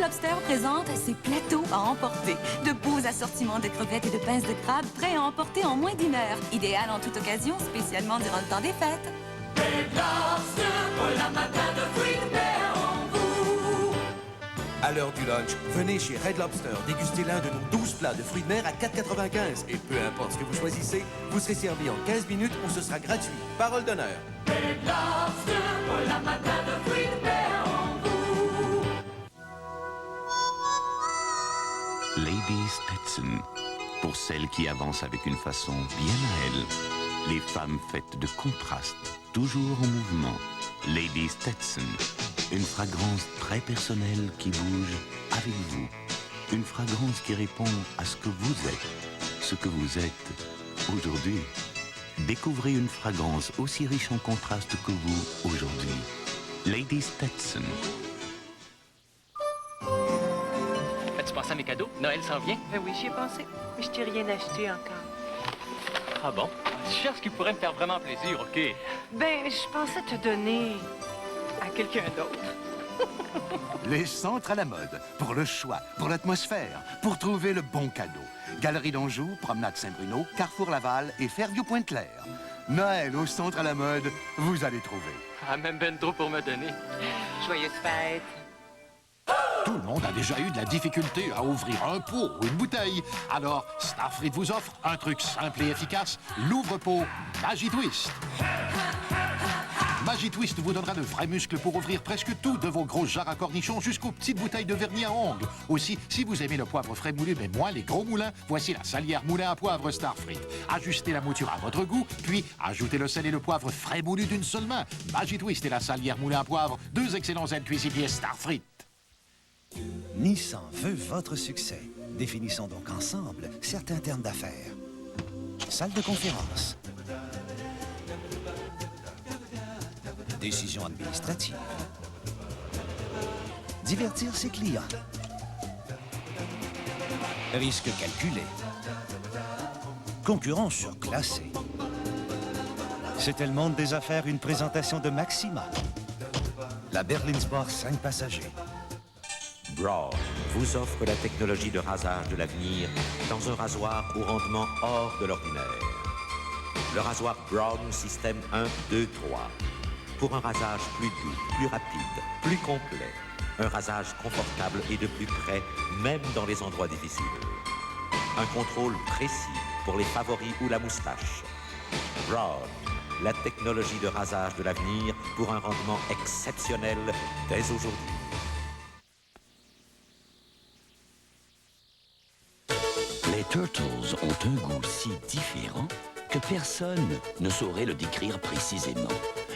Lobster présente ses plateaux à emporter. De beaux assortiments de crevettes et de pinces de crabe prêts à emporter en moins d'1 heure. Idéal en toute occasion, spécialement durant le temps des fêtes. Red Lobster, voilà matin de fruits de mer en vous. À l'heure du lunch, venez chez Red Lobster déguster l'un de nos 12 plats de fruits de mer à 4,95. Et peu importe ce que vous choisissez, vous serez servi en 15 minutes ou ce sera gratuit. Parole d'honneur. Red Lobster, voilà matin de fruits de mer en vous. Lady Stetson, pour celles qui avancent avec une façon bien à elles. Les femmes faites de contrastes, toujours en mouvement. Lady Stetson, une fragrance très personnelle qui bouge avec vous. Une fragrance qui répond à ce que vous êtes aujourd'hui. Découvrez une fragrance aussi riche en contrastes que vous aujourd'hui. Lady Stetson. As-tu pensé à mes cadeaux? Noël s'en vient? Ben oui, j'y ai pensé, mais je t'ai rien acheté encore. Ah bon? Je cherche ce qui pourrait me faire vraiment plaisir, OK? Ben, je pensais te donner à quelqu'un d'autre. Les centres à la mode, pour le choix, pour l'atmosphère, pour trouver le bon cadeau. Galerie d'Anjou, Promenade Saint-Bruno, Carrefour Laval et Fairview Pointe-Claire. Noël au centre à la mode, vous allez trouver. Ah, même ben trop pour me donner. Joyeuse fête. Tout le monde a déjà eu de la difficulté à ouvrir un pot ou une bouteille. Alors, Starfleet vous offre un truc simple et efficace, l'ouvre-pot Magitwist. Magitwist vous donnera de vrais muscles pour ouvrir presque tout, de vos grosses jarres à cornichons jusqu'aux petites bouteilles de vernis à ongles. Aussi, si vous aimez le poivre frais moulu mais moins les gros moulins, voici la salière moulin à poivre Starfleet. Ajustez la mouture à votre goût, puis ajoutez le sel et le poivre frais moulu d'une seule main. Magitwist et la salière moulin à poivre, deux excellents aides cuisiniers Starfleet. Nissan veut votre succès. Définissons donc ensemble certains termes d'affaires. Salle de conférence. Décision administrative. Divertir ses clients. Risque calculé. Concurrence surclassée. C'était le monde des affaires, une présentation de Maxima. La Berlin Sport 5 passagers. Braun vous offre la technologie de rasage de l'avenir dans un rasoir au rendement hors de l'ordinaire. Le rasoir Braun System 1, 2, 3. Pour un rasage plus doux, plus rapide, plus complet. Un rasage confortable et de plus près, même dans les endroits difficiles. Un contrôle précis pour les favoris ou la moustache. Braun, la technologie de rasage de l'avenir pour un rendement exceptionnel dès aujourd'hui. Les Turtles ont un goût si différent que personne ne saurait le décrire précisément.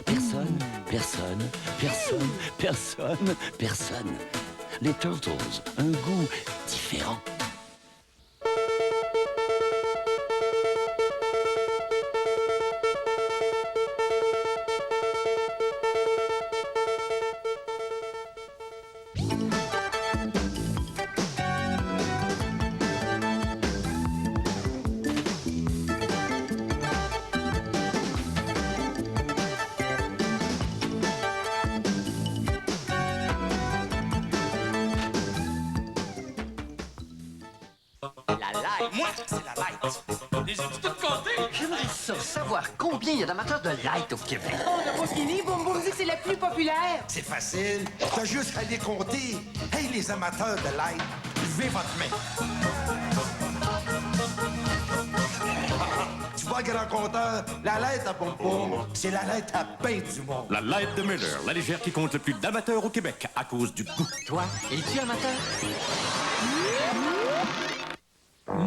Personne, personne, personne, personne, personne. Les Turtles, un goût différent. Moi, c'est la light. Les ai-tu toutes comptées? J'aimerais ça savoir combien il y a d'amateurs de light au Québec. On n'a pas fini. Boum Boum dit que c'est la plus populaire. C'est facile. T'as juste à les compter. Hey, les amateurs de light, levez votre main. Tu vois, grand compteur, la light à pom-pom, c'est la light à pain du monde. La light de Miller, la légère qui compte le plus d'amateurs au Québec à cause du goût. Toi, es-tu amateur?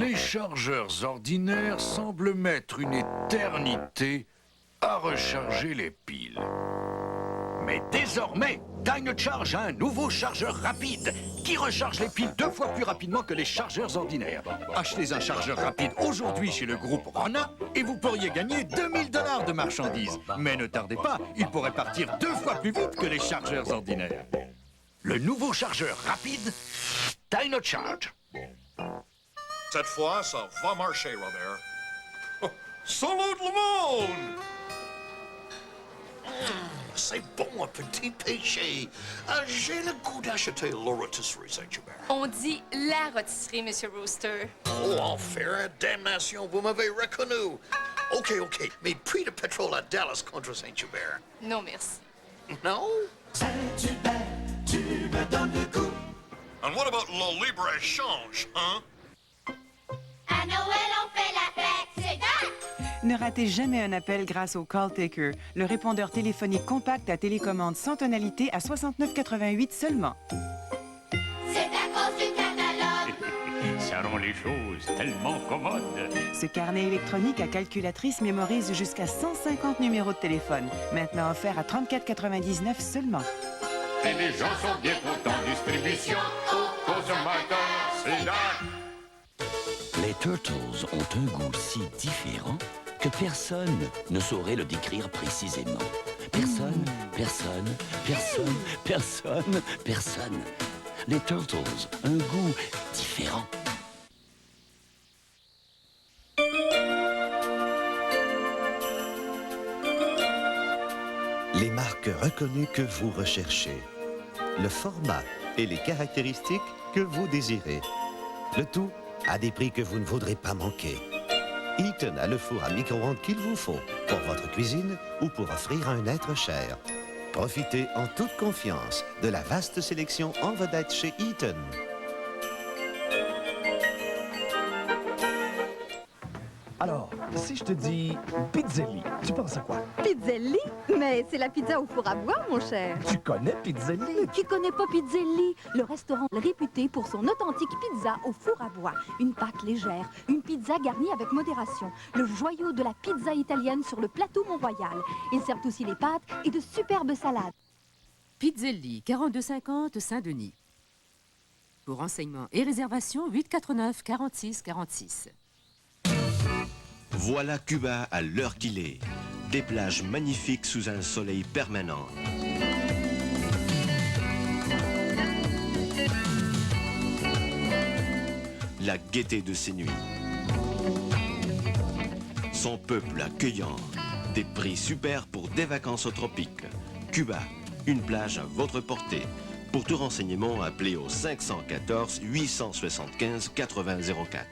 Les chargeurs ordinaires semblent mettre une éternité à recharger les piles. Mais désormais, Dynacharge a un nouveau chargeur rapide qui recharge les piles 2 fois plus rapidement que les chargeurs ordinaires. Achetez un chargeur rapide aujourd'hui chez le groupe Rona et vous pourriez gagner 2000 $ de marchandises. Mais ne tardez pas, il pourrait partir 2 fois plus vite que les chargeurs ordinaires. Le nouveau chargeur rapide, Dynacharge. Cette fois, ça va marcher, Robert. Oh, salut tout le monde! c'est bon, un petit péché. J'ai le goût d'acheter la rôtisserie Saint-Hubert. On dit la rôtisserie, Monsieur Rooster. Oh, enfer, damnation, vous m'avez reconnu. OK, mais prix de pétrole à Dallas contre Saint-Hubert. Non, merci. Non? Saint-Hubert, tu me donnes le goût. And what about le libre-échange, hein? À Noël, on fait la fête, c'est dingue! Ne ratez jamais un appel grâce au Call Taker, le répondeur téléphonique compact à télécommande sans tonalité à 69,88 seulement. C'est à cause du catalogue! Ça rend les choses tellement commodes. Ce carnet électronique à calculatrice mémorise jusqu'à 150 numéros de téléphone, maintenant offert à 34,99 seulement. Et les gens sont bien contents. Distribution aux consommateurs, c'est là. Les Turtles ont un goût si différent que personne ne saurait le décrire précisément. Personne. Les Turtles, un goût différent. Les marques reconnues que vous recherchez. Le format et les caractéristiques que vous désirez. Le tout à des prix que vous ne voudrez pas manquer. Eaton a le four à micro-ondes qu'il vous faut pour votre cuisine ou pour offrir à un être cher. Profitez en toute confiance de la vaste sélection en vedette chez Eaton. Alors, si je te dis Pizzelli, tu penses à quoi? Pizzelli? Mais c'est la pizza au four à bois, mon cher. Tu connais Pizzelli? Qui connaît pas Pizzelli? Le restaurant réputé pour son authentique pizza au four à bois. Une pâte légère, une pizza garnie avec modération. Le joyau de la pizza italienne sur le plateau Mont-Royal. Ils servent aussi les pâtes et de superbes salades. Pizzelli, 4250 Saint-Denis. Pour renseignements et réservations, 849 46 46. Voilà Cuba à l'heure qu'il est. Des plages magnifiques sous un soleil permanent. La gaieté de ses nuits. Son peuple accueillant. Des prix super pour des vacances aux tropiques. Cuba, une plage à votre portée. Pour tout renseignement, appelez au 514 875 8004.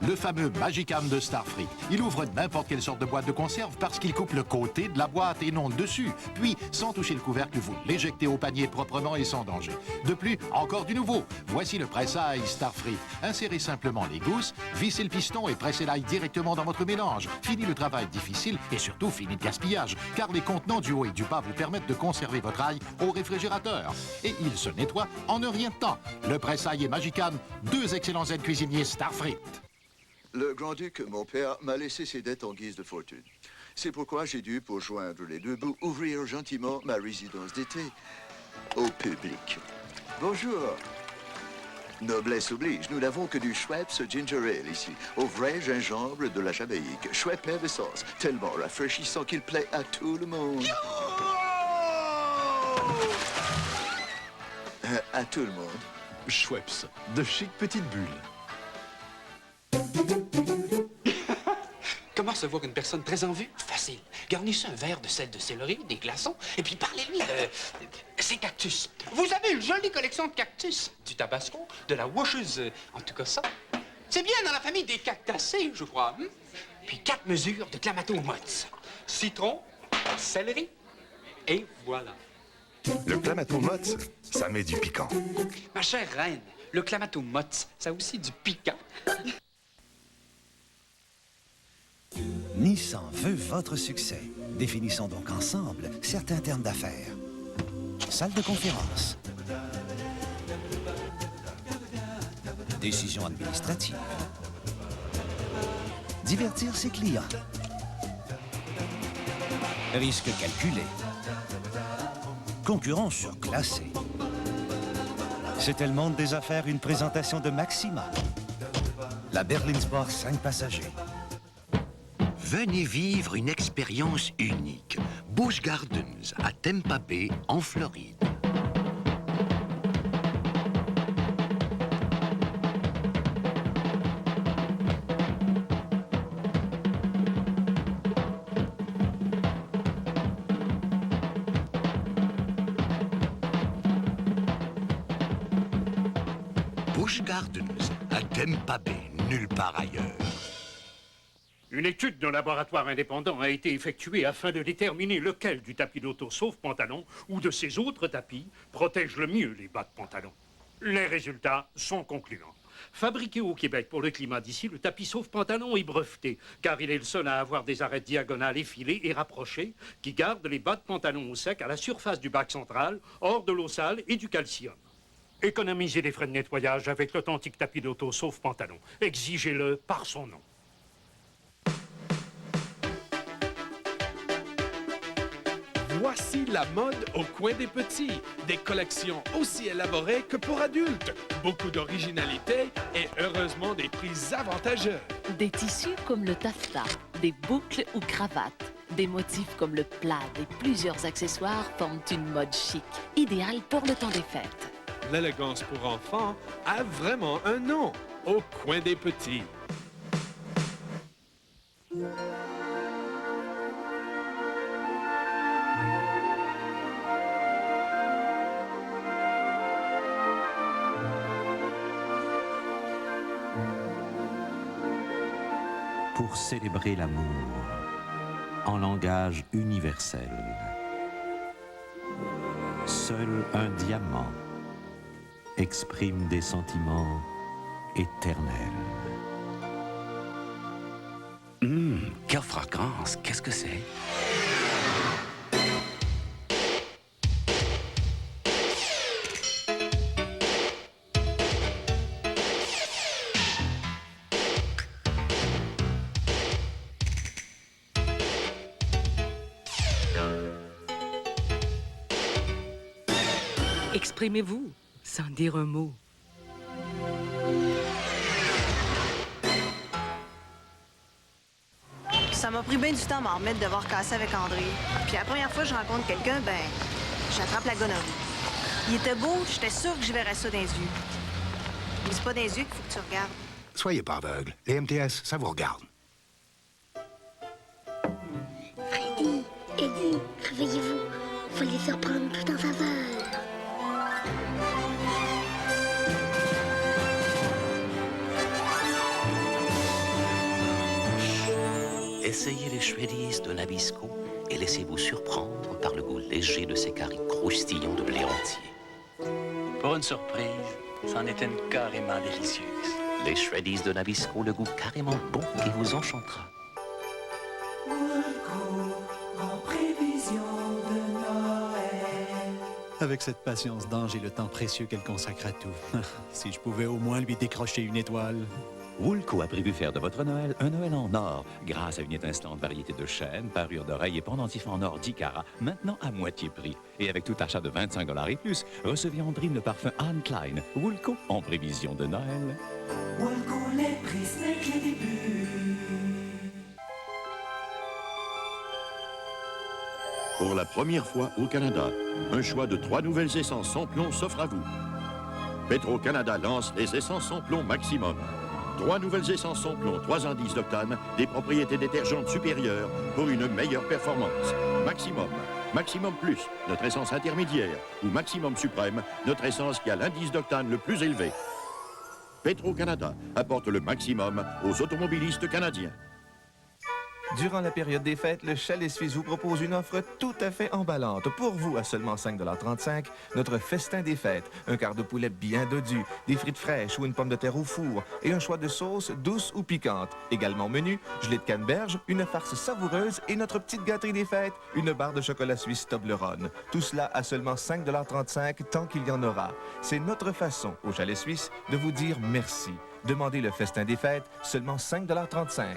Le fameux Magicam de Starfrit. Il ouvre n'importe quelle sorte de boîte de conserve parce qu'il coupe le côté de la boîte et non le dessus. Puis, sans toucher le couvercle, vous l'éjectez au panier proprement et sans danger. De plus, encore du nouveau. Voici le presse-ail Starfrit. Insérez simplement les gousses, vissez le piston et pressez l'ail directement dans votre mélange. Fini le travail difficile et surtout fini le gaspillage, car les contenants du haut et du bas vous permettent de conserver votre ail au réfrigérateur. Et il se nettoie en un rien de temps. Le presse-ail et Magicam, deux excellents aides cuisiniers Starfrit. Le grand-duc, mon père, m'a laissé ses dettes en guise de fortune. C'est pourquoi j'ai dû, pour joindre les deux bouts, ouvrir gentiment ma résidence d'été au public. Bonjour. Noblesse oblige, nous n'avons que du Schweppes Ginger Ale ici, au vrai gingembre de la Jamaïque. Schweppes Effervescence, tellement rafraîchissant qu'il plaît à tout le monde. À tout le monde. Schweppes, de chic petites bulles. Comment se voir une personne très en vue? Facile. Garnissez un verre de sel de céleri, des glaçons, et puis parlez-lui de ses cactus. Vous avez une jolie collection de cactus. Du tabasco, de la washeuse, en tout cas ça. C'est bien dans la famille des cactacées, je crois. Hein? Puis 4 mesures de clamato-mods. Citron, céleri, et voilà. Le clamato-mods, ça met du piquant. Ma chère reine, le clamato-mods, ça a aussi du piquant. Nissan veut votre succès. Définissons donc ensemble certains termes d'affaires. Salle de conférence. Décision administrative. Divertir ses clients. Risque calculé. Concurrence surclassée. C'était le monde des affaires, une présentation de Maxima. La Berlin Sport 5 passagers. Venez vivre une expérience unique. Busch Gardens, à Tampa Bay, en Floride. Busch Gardens, à Tampa Bay, nulle part ailleurs. Une étude d'un laboratoire indépendant a été effectuée afin de déterminer lequel du tapis d'auto sauf pantalon ou de ces autres tapis protège le mieux les bas de pantalon. Les résultats sont concluants. Fabriqué au Québec pour le climat d'ici, le tapis sauf pantalon est breveté, car il est le seul à avoir des arêtes diagonales effilées et rapprochées qui gardent les bas de pantalon au sec à la surface du bac central, hors de l'eau sale et du calcium. Économisez les frais de nettoyage avec l'authentique tapis d'auto sauf pantalon. Exigez-le par son nom. Voici la mode au coin des petits. Des collections aussi élaborées que pour adultes. Beaucoup d'originalité et heureusement des prix avantageux. Des tissus comme le taffetas, des boucles ou cravates, des motifs comme le plaid et plusieurs accessoires forment une mode chic, idéale pour le temps des fêtes. L'élégance pour enfants a vraiment un nom. Au coin des petits. Pour célébrer l'amour en langage universel. Seul un diamant exprime des sentiments éternels. Quelle fragrance! Qu'est-ce que c'est? Exprimez-vous sans dire un mot. Ça m'a pris bien du temps à m'en remettre de devoir casser avec André. Puis la première fois que je rencontre quelqu'un, ben, j'attrape la gonorrhée. Il était beau, j'étais sûre que je verrais ça dans les yeux. Mais c'est pas dans les yeux qu'il faut que tu regardes. Soyez pas aveugle. Les MTS, ça vous regarde. Freddy, Eddie, réveillez-vous. Faut les surprendre tout en faveur. Essayez les Shreddies de Nabisco et laissez-vous surprendre par le goût léger de ces caries croustillants de blé entier. Pour une surprise, c'en est une carrément délicieuse. Les Shreddies de Nabisco, le goût carrément bon qui vous enchantera. En prévision de Noël. Avec cette patience d'ange et le temps précieux qu'elle consacre à tout. Si je pouvais au moins lui décrocher une étoile. Woolco a prévu faire de votre Noël un Noël en or, grâce à une étincelante variété de chaînes, parures d'oreilles et pendentifs en or 10 carats, maintenant à moitié prix. Et avec tout achat de 25 $ et plus, recevez en prime le parfum Anne Klein. Woolco en prévision de Noël. Woolco, les prix, ce n'est que le début. Pour la première fois au Canada, un choix de 3 nouvelles essences sans plomb s'offre à vous. Petro-Canada lance les essences sans plomb maximum. 3 nouvelles essences sans plomb, 3 indices d'octane, des propriétés détergentes supérieures pour une meilleure performance. Maximum, Maximum Plus, notre essence intermédiaire, ou Maximum Suprême, notre essence qui a l'indice d'octane le plus élevé. Petro-Canada apporte le maximum aux automobilistes canadiens. Durant la période des fêtes, le Chalet Suisse vous propose une offre tout à fait emballante. Pour vous, à seulement 5,35 $, notre festin des fêtes. Un quart de poulet bien dodu, des frites fraîches ou une pomme de terre au four et un choix de sauces douces ou piquantes. Également au menu, gelée de canneberge, une farce savoureuse et notre petite gâterie des fêtes, une barre de chocolat suisse Toblerone. Tout cela à seulement 5,35 $ tant qu'il y en aura. C'est notre façon, au Chalet Suisse, de vous dire merci. Demandez le festin des fêtes, seulement 5,35 $.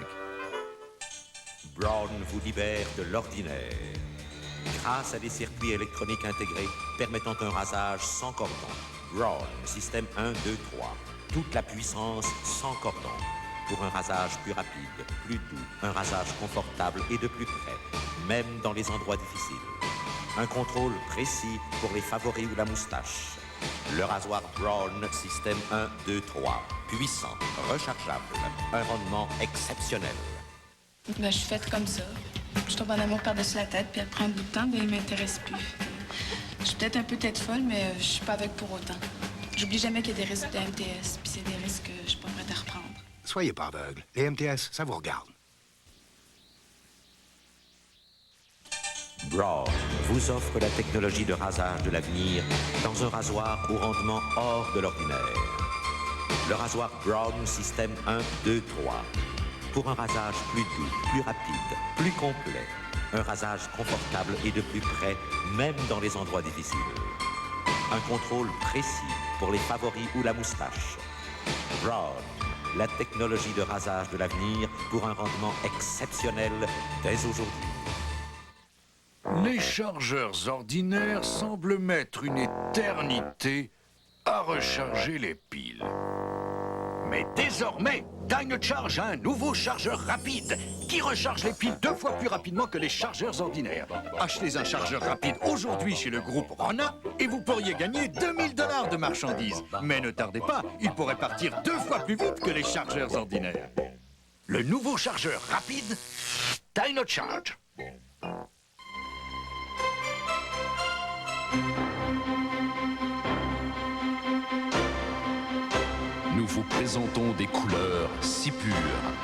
Braun vous libère de l'ordinaire. Grâce à des circuits électroniques intégrés permettant un rasage sans cordon. Braun, système 1, 2, 3. Toute la puissance sans cordon. Pour un rasage plus rapide, plus doux, un rasage confortable et de plus près, même dans les endroits difficiles. Un contrôle précis pour les favoris ou la moustache. Le rasoir Braun, système 1, 2, 3. Puissant, rechargeable, un rendement exceptionnel. Ben, je suis faite comme ça. Je tombe en amour par-dessus la tête, puis après un bout de temps, ben, il m'intéresse plus. Je suis peut-être un peu tête folle, mais je suis pas avec pour autant. J'oublie jamais qu'il y a des risques de MTS, puis c'est des risques que je suis pas prête à reprendre. Soyez pas aveugle. Les MTS, ça vous regarde. Braun vous offre la technologie de rasage de l'avenir dans un rasoir au rendement hors de l'ordinaire. Le rasoir Braun Système 1, 2, 3. Pour un rasage plus doux, plus rapide, plus complet. Un rasage confortable et de plus près, même dans les endroits difficiles. Un contrôle précis pour les favoris ou la moustache. Braun, la technologie de rasage de l'avenir pour un rendement exceptionnel dès aujourd'hui. Les chargeurs ordinaires semblent mettre une éternité à recharger les piles. Mais désormais, Dynacharge a un nouveau chargeur rapide qui recharge les piles 2 fois plus rapidement que les chargeurs ordinaires. Achetez un chargeur rapide aujourd'hui chez le groupe Rona et vous pourriez gagner 2000 $ de marchandises. Mais ne tardez pas, il pourrait partir 2 fois plus vite que les chargeurs ordinaires. Le nouveau chargeur rapide, Dynacharge. Nous vous présentons des couleurs si pures,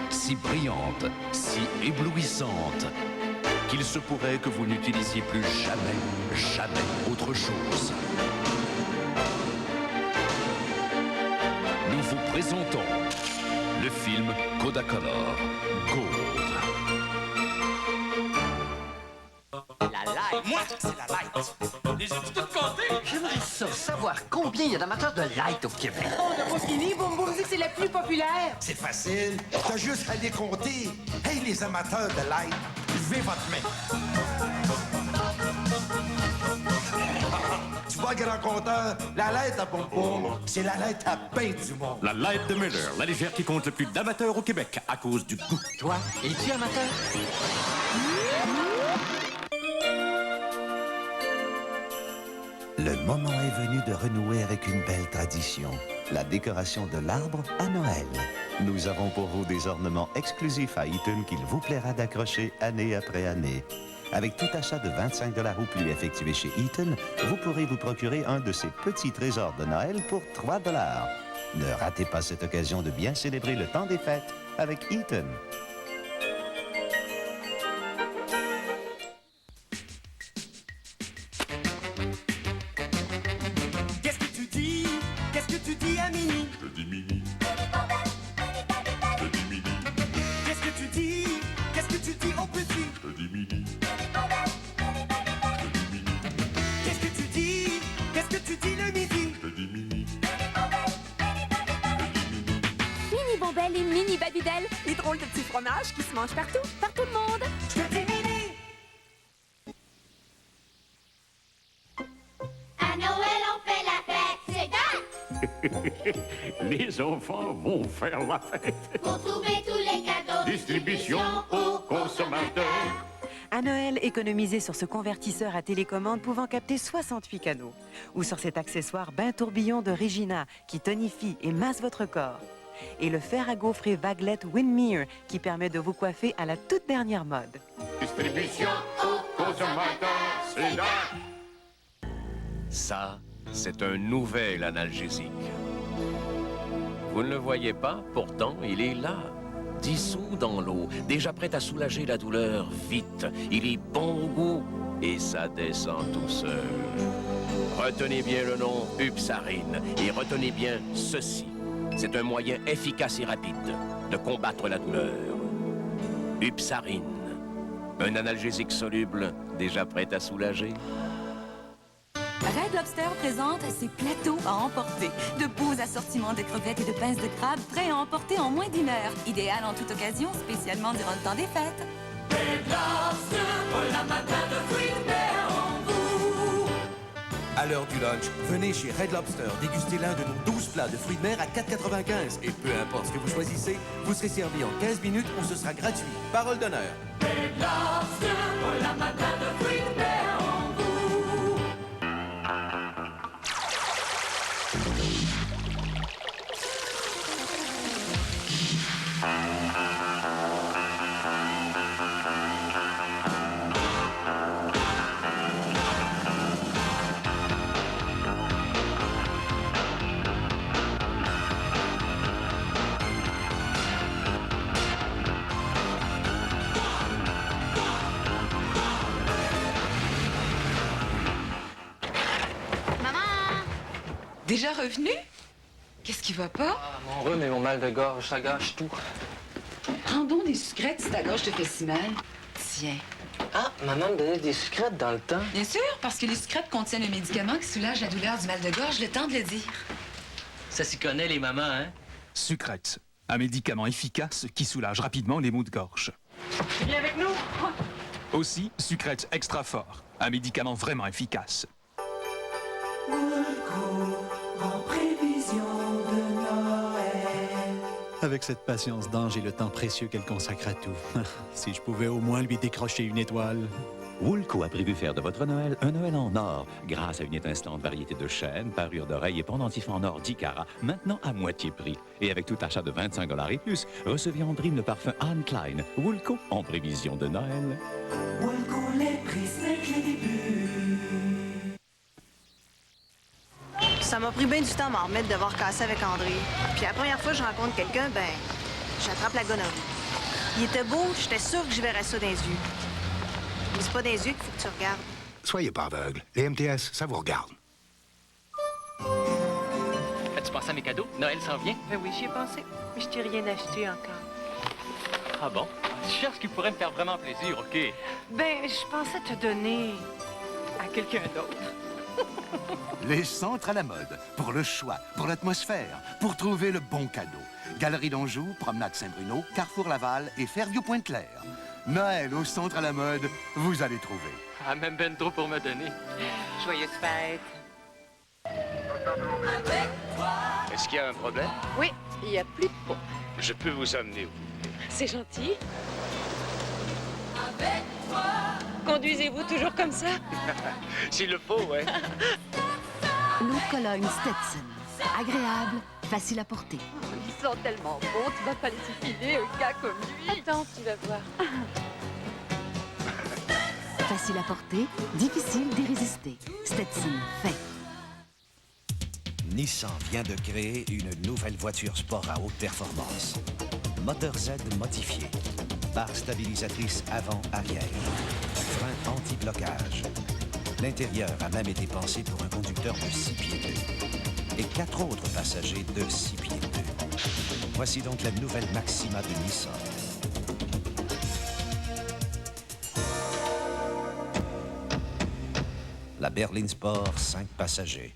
si brillantes, si éblouissantes, qu'il se pourrait que vous n'utilisiez plus jamais autre chose. Nous vous présentons le film Kodacolor Gold. La light. Moi, c'est la light. Les as-tu toutes comptées? J'aimerais savoir combien il y a d'amateurs de light au Québec. On n'a pas fini, Boum Boum dit que c'est la plus populaire. C'est facile. T'as juste à les compter. Hey, les amateurs de light, levez votre main. Tu vois, grand compteur, la light à Boum Boum, c'est la light à pain du monde. La light de Miller, la légère qui compte le plus d'amateurs au Québec à cause du goût. Toi, es-tu amateur? Le moment est venu de renouer avec une belle tradition, la décoration de l'arbre à Noël. Nous avons pour vous des ornements exclusifs à Eaton qu'il vous plaira d'accrocher année après année. Avec tout achat de 25 $ ou plus effectué chez Eaton, vous pourrez vous procurer un de ces petits trésors de Noël pour 3 $. Ne ratez pas cette occasion de bien célébrer le temps des fêtes avec Eaton. Les drôles de petits fromages qui se mangent partout, par tout le monde. Je te dis Mini. À Noël, on fait la fête, c'est date. Les enfants vont faire la fête. Pour trouver tous les cadeaux. Distribution aux consommateurs. À Noël, économisez sur ce convertisseur à télécommande pouvant capter 68 canaux. Ou sur cet accessoire bain tourbillon de Regina qui tonifie et masse votre corps. Et le fer à gaufrer Vaglette Windmere qui permet de vous coiffer à la toute dernière mode. Distribution aux consommateurs, c'est là. Ça, c'est un nouvel analgésique. Vous ne le voyez pas, pourtant il est là, dissous dans l'eau, déjà prêt à soulager la douleur vite. Il est bon au goût et ça descend tout seul. Retenez bien le nom Upsarine et retenez bien ceci. C'est un moyen efficace et rapide de combattre la douleur. Upsarine, un analgésique soluble déjà prêt à soulager. Red Lobster présente ses plateaux à emporter. De beaux assortiments de crevettes et de pinces de crabe prêts à emporter en moins d'1 heure. Idéal en toute occasion, spécialement durant le temps des fêtes. Red Lobster, pour la matin de fruits de mer en vous. À l'heure du lunch, venez chez Red Lobster déguster l'un de nos 12 plats de fruits de mer à 4,95 $. Et peu importe ce que vous choisissez, vous serez servi en 15 minutes ou ce sera gratuit. Parole d'honneur. Red Lobster, pour la matin de fruits de mer en vous. Déjà revenu? Qu'est-ce qui va pas? Mon rhume et mon mal de gorge, ça gâche tout. Prends donc des sucrètes si ta gorge te fait si mal. Tiens. Ah, maman me donnait des sucrètes dans le temps. Bien sûr, parce que les sucrètes contiennent un médicament qui soulage la douleur du mal de gorge, le temps de le dire. Ça s'y connaît, les mamans, hein? Sucrex, un médicament efficace qui soulage rapidement les maux de gorge. Tu viens avec nous? Aussi, Sucrex Extra Fort, un médicament vraiment efficace. En prévision de Noël. Avec cette patience d'ange et le temps précieux qu'elle consacre à tout. Si je pouvais au moins lui décrocher une étoile. Woolco a prévu faire de votre Noël un Noël en or, grâce à une étincelante variété de chaînes, parures d'oreilles et pendentifs en or 10 carats, maintenant à moitié prix. Et avec tout achat de 25 $ et plus, recevez en prime le parfum Anne Klein. Woolco, en prévision de Noël. Woolco, les prix, c'est les débuts. Ça m'a pris bien du temps à m'en remettre de devoir casser avec André. Puis la première fois que je rencontre quelqu'un, ben, j'attrape la gonorrhée. Il était beau, j'étais sûre que je verrais ça dans les yeux. Mais c'est pas dans les yeux qu'il faut que tu regardes. Soyez pas aveugle. Les MTS, ça vous regarde. As-tu pensé à mes cadeaux? Noël s'en vient? Ben oui, j'y ai pensé. Mais je t'ai rien acheté encore. Ah bon? Tu cherches ce qui pourrait me faire vraiment plaisir, OK? Ben, je pensais te donner à quelqu'un d'autre. Les centres à la mode. Pour le choix, pour l'atmosphère, pour trouver le bon cadeau. Galerie d'Anjou, Promenade Saint-Bruno, Carrefour Laval et Fairview Pointe-Claire. Noël au centre à la mode, vous allez trouver. Ah, même ben trop pour me donner. Joyeuse fête. Est-ce qu'il y a un problème? Oui, il n'y a plus de peau. Je peux vous amener où? C'est gentil. Conduisez-vous toujours comme ça? S'il le faut, ouais. L'eau de Cologne Stetson. Agréable, facile à porter. Ils sont tellement bons, tu vas pas laisser filer un gars comme lui. Attends, tu vas voir. Facile à porter, difficile d'y résister. Stetson, fait. Nissan vient de créer une nouvelle voiture sport à haute performance. Moteur Z modifié. Barre stabilisatrice avant-arrière. Frein anti-blocage. L'intérieur a même été pensé pour un conducteur de 6 pieds 2. Et 4 autres passagers de 6 pieds 2. Voici donc la nouvelle Maxima de Nissan. La berline Sport, 5 passagers.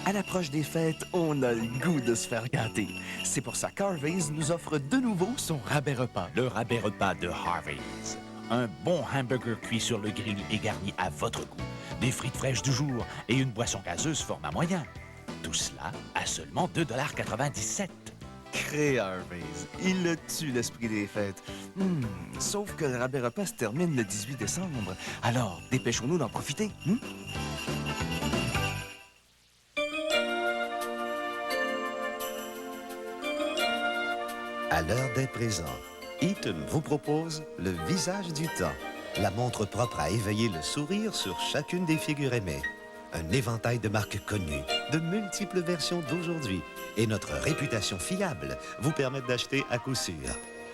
À l'approche des fêtes, on a le goût de se faire gâter. C'est pour ça qu'Harvey's nous offre de nouveau son rabais repas. Le rabais repas de Harvey's. Un bon hamburger cuit sur le grill et garni à votre goût. Des frites fraîches du jour et une boisson gazeuse format moyen. Tout cela à seulement 2,97 $. Crée Harvey's. Il le tue l'esprit des fêtes. Sauf que le rabais repas se termine le 18 décembre. Alors, dépêchons-nous d'en profiter. À l'heure des présents, Eaton vous propose le visage du temps. La montre propre à éveiller le sourire sur chacune des figures aimées. Un éventail de marques connues, de multiples versions d'aujourd'hui. Et notre réputation fiable vous permettent d'acheter à coup sûr.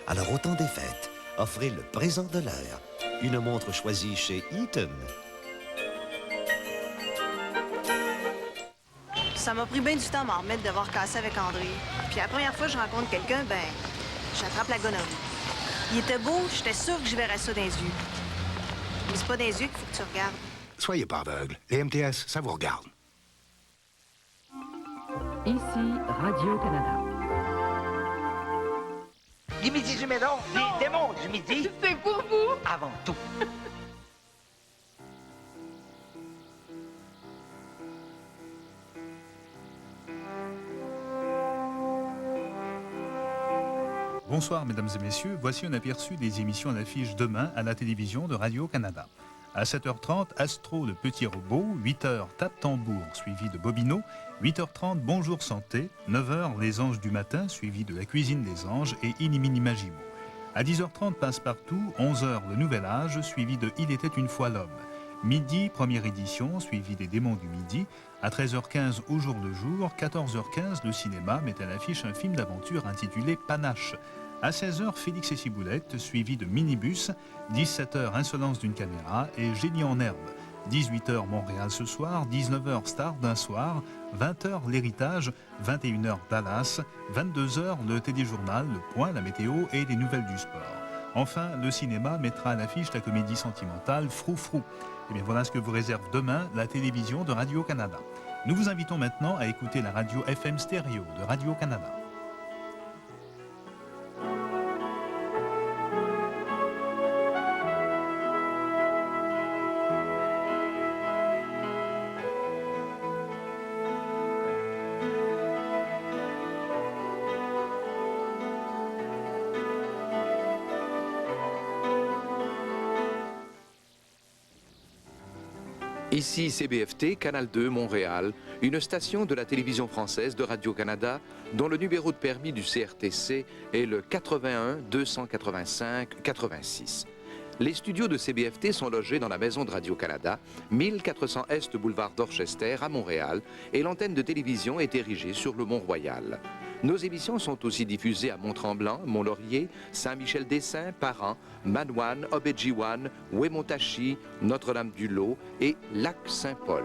Alors, au temps des fêtes, offrez le présent de l'heure. Une montre choisie chez Eaton. Ça m'a pris bien du temps à m'en remettre de devoir casser avec André. Puis la première fois que je rencontre quelqu'un, ben, j'attrape la gonorrhée. Il était beau, j'étais sûre que je verrais ça dans les yeux. Mais c'est pas dans les yeux qu'il faut que tu regardes. Soyez pas aveugle. Les MTS, ça vous regarde. Ici Radio-Canada. Du midi du Médon, les démons du midi. C'est pour vous. Avant tout. Bonsoir mesdames et messieurs, voici un aperçu des émissions à l'affiche demain à la télévision de Radio-Canada. À 7h30, Astro le petit robot, 8h Tape-tambour suivi de Bobino, 8h30 Bonjour Santé, 9h Les Anges du matin suivi de La cuisine des anges et Inimini-Magimo. À 10h30 Passe-partout, 11h Le Nouvel Âge suivi de Il était une fois l'homme. Midi, première édition, suivi des Démons du Midi. À 13h15 Au jour le jour, 14h15 le cinéma met à l'affiche un film d'aventure intitulé Panache. À 16h, Félix et Ciboulette, suivi de Minibus, 17h, Insolence d'une caméra et Génie en herbe. 18h Montréal ce soir, 19h Star d'un soir, 20h L'Héritage, 21h Dallas, 22h le téléjournal, le point, la météo et les nouvelles du sport. Enfin, le cinéma mettra à l'affiche la comédie sentimentale Frou Frou. Et bien voilà ce que vous réserve demain la télévision de Radio-Canada. Nous vous invitons maintenant à écouter la radio FM stéréo de Radio-Canada. Ici CBFT, Canal 2, Montréal, une station de la télévision française de Radio-Canada dont le numéro de permis du CRTC est le 81 285 86. Les studios de CBFT sont logés dans la maison de Radio-Canada, 1400 Est boulevard Dorchester à Montréal, et l'antenne de télévision est érigée sur le Mont-Royal. Nos émissions sont aussi diffusées à Mont-Tremblant, Mont-Laurier, Saint-Michel-des-Saints, Parent, Manoine, Obedjiwan, Wemontachi, Notre-Dame-du-Lot et Lac-Saint-Paul.